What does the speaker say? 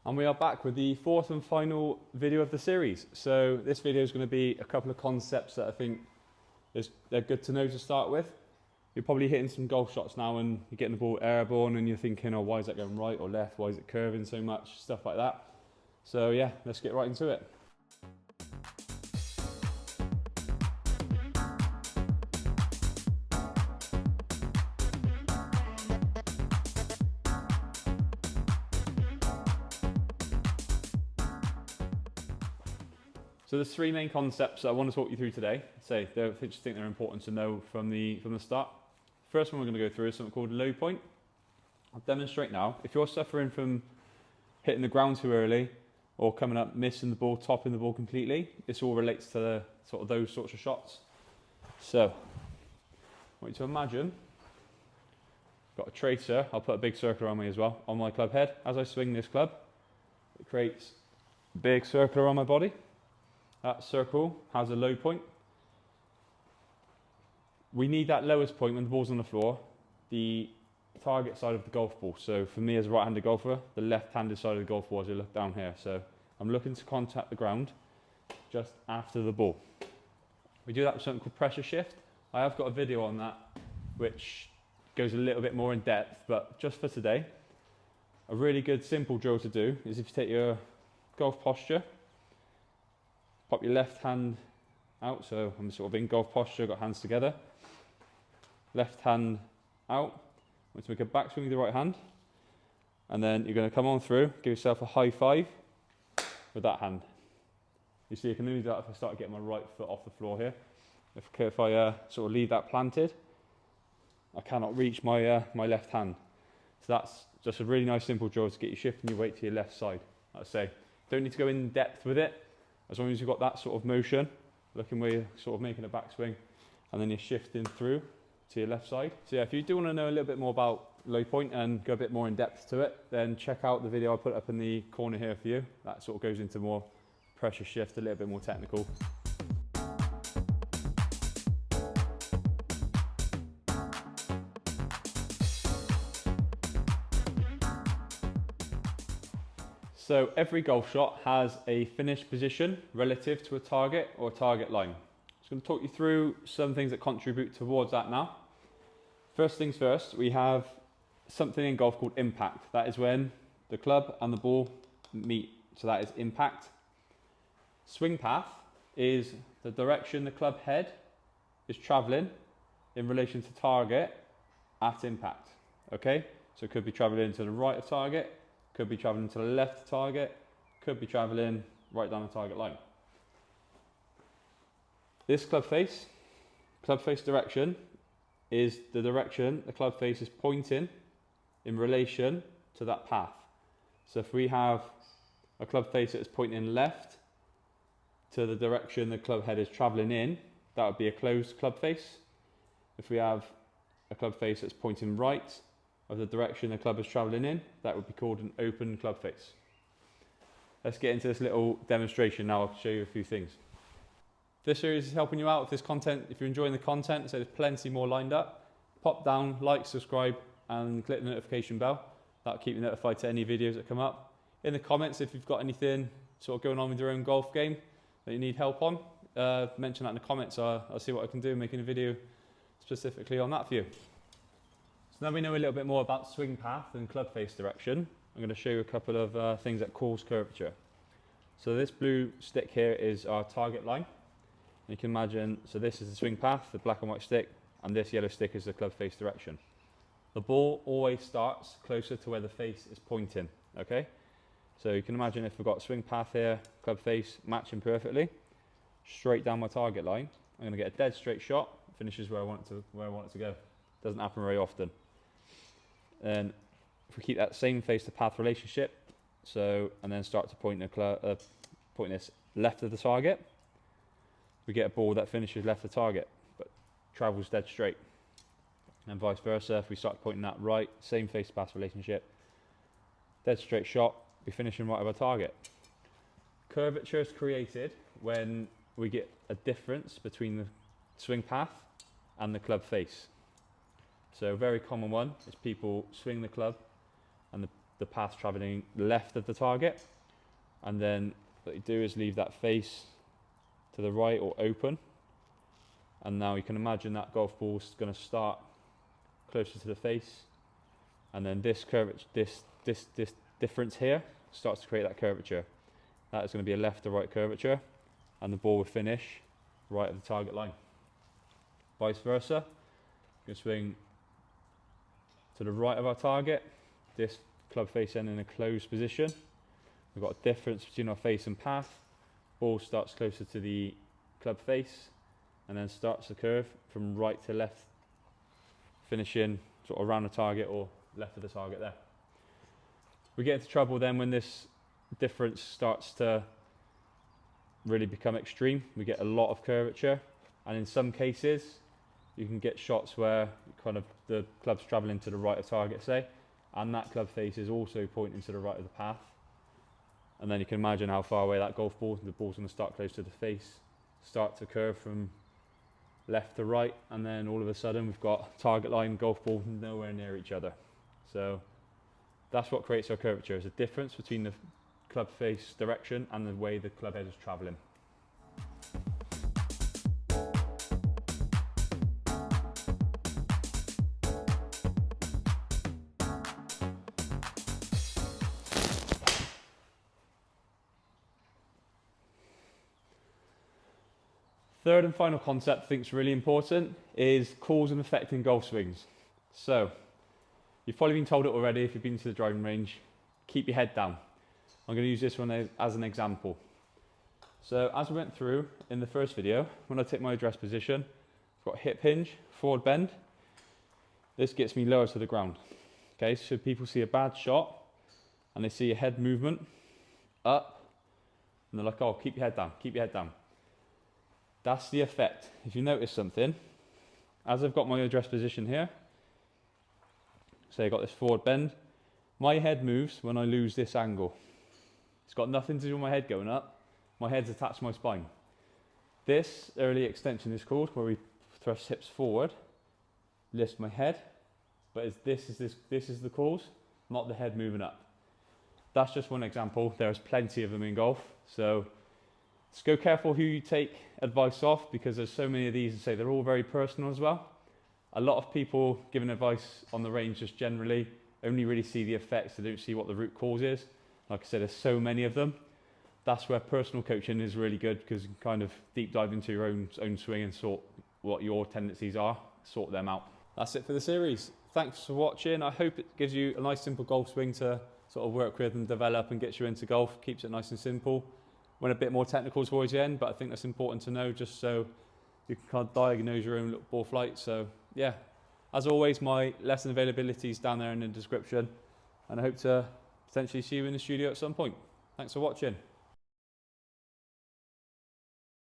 And we are back with the fourth and final video of the series. So this video is going to be a couple of concepts that I think they're good to know to start with. You're probably hitting some golf shots now and you're getting the ball airborne and you're thinking, oh, why is that going right or left? Why is it curving so much? Stuff like that. So yeah, let's get right into it. So there's three main concepts that I want to talk you through today. I just think they're important to know from the start. First one we're going to go through is something called low point. I'll demonstrate now. If you're suffering from hitting the ground too early or coming up, missing the ball, topping the ball completely, this all relates to those sorts of shots. So I want you to imagine I've got a tracer. I'll put a big circle around me as well on my club head. As I swing this club, it creates a big circle around my body. That circle has a low point. We need that lowest point when the ball's on the floor, the target side of the golf ball. So for me as a right-handed golfer, the left-handed side of the golf ball as I look down here. So I'm looking to contact the ground just after the ball. We do that with something called pressure shift. I have got a video on that which goes a little bit more in depth, but just for today, a really good simple drill to do is if you take your golf posture, pop your left hand out, so I'm sort of in golf posture, got hands together. Left hand out, want to make a backswing with the right hand. And then you're going to come on through, give yourself a high five with that hand. You see, I can only do that if I start getting my right foot off the floor here. If I sort of leave that planted, I cannot reach my left hand. So that's just a really nice simple drill to get you shifting your weight to your left side. Like I say, don't need to go in depth with it. As long as you've got that sort of motion, looking where you're sort of making a backswing, and then you're shifting through to your left side. So yeah, if you do want to know a little bit more about low point and go a bit more in depth to it, then check out the video I put up in the corner here for you. That sort of goes into more pressure shift, a little bit more technical. So every golf shot has a finish position relative to a target or a target line. I'm going to talk you through some things that contribute towards that now. First things first, we have something in golf called impact. That is when the club and the ball meet. So that is impact. Swing path is the direction the club head is traveling in relation to target at impact. Okay, so it could be traveling to the right of target, could be traveling to the left of target, could be traveling right down the target line. This club face direction is the direction the club face is pointing in relation to that path. So if we have a club face that is pointing left to the direction the club head is traveling in, that would be a closed club face. If we have a club face that's pointing right of the direction the club is traveling in, that would be called an open club face. Let's get into this little demonstration now. I'll show you a few things. This series is helping you out with this content. If you're enjoying the content, so there's plenty more lined up, pop down, like, subscribe, and click the notification bell. That'll keep you notified to any videos that come up. In the comments, if you've got anything sort of going on with your own golf game that you need help on, mention that in the comments. I'll see what I can do, making a video specifically on that for you. So now we know a little bit more about swing path and club face direction. I'm going to show you a couple of things that cause curvature. So this blue stick here is our target line. You can imagine, so this is the swing path, the black and white stick, and this yellow stick is the club face direction. The ball always starts closer to where the face is pointing, okay? So you can imagine if we've got swing path here, club face matching perfectly, straight down my target line, I'm going to get a dead straight shot, finishes where I want it to go. Doesn't happen very often. And if we keep that same face to path relationship, and then start to point this left of the target, we get a ball that finishes left of target but travels dead straight. And vice versa, if we start pointing that right, same face to path relationship, dead straight shot, be finishing right of our target. Curvature is created when we get a difference between the swing path and the club face. So a very common one is people swing the club and the the path travelling left of the target. And then what you do is leave that face to the right or open. And now you can imagine that golf ball is going to start closer to the face. And then this curvature, this difference here starts to create that curvature. That is going to be a left to right curvature, and the ball will finish right at the target line. Vice versa, you can swing to the right of our target, this club face end in a closed position. We've got a difference between our face and path. Ball starts closer to the club face and then starts the curve from right to left, finishing sort of around the target or left of the target there. We get into trouble then when this difference starts to really become extreme. We get a lot of curvature, and in some cases you can get shots where kind of the club's travelling to the right of target, say, and that club face is also pointing to the right of the path. And then you can imagine how far away that golf ball, the ball's going to start close to the face, start to curve from left to right, and then all of a sudden we've got target line, golf ball nowhere near each other. So that's what creates our curvature, is a difference between the club face direction and the way the club head is travelling. Third and final concept I think is really important is cause and effect in golf swings. So you've probably been told it already if you've been to the driving range, keep your head down. I'm going to use this one as an example. So as we went through in the first video, when I take my address position, I've got hip hinge, forward bend. This gets me lower to the ground. Okay, so people see a bad shot and they see a head movement up and they're like, oh, keep your head down, keep your head down. That's the effect. If you notice something, as I've got my address position here, say I've got this forward bend, my head moves when I lose this angle. It's got nothing to do with my head going up. My head's attached to my spine. This early extension is called, where we thrust hips forward, lift my head, but this is the cause, not the head moving up. That's just one example. There's plenty of them in golf. So just go careful who you take advice off, because there's so many of these, and say they're all very personal as well. A lot of people giving advice on the range just generally only really see the effects, they don't see what the root cause is. Like I said, there's so many of them. That's where personal coaching is really good, because you can kind of deep dive into your own swing and sort what your tendencies are, sort them out. That's it for the series. Thanks for watching. I hope it gives you a nice simple golf swing to sort of work with and develop, and gets you into golf, keeps it nice and simple. Went a bit more technical towards the end, but I think that's important to know, just so you can kind of diagnose your own little ball flight. So yeah, as always, my lesson availability is down there in the description, and I hope to potentially see you in the studio at some point. Thanks for watching.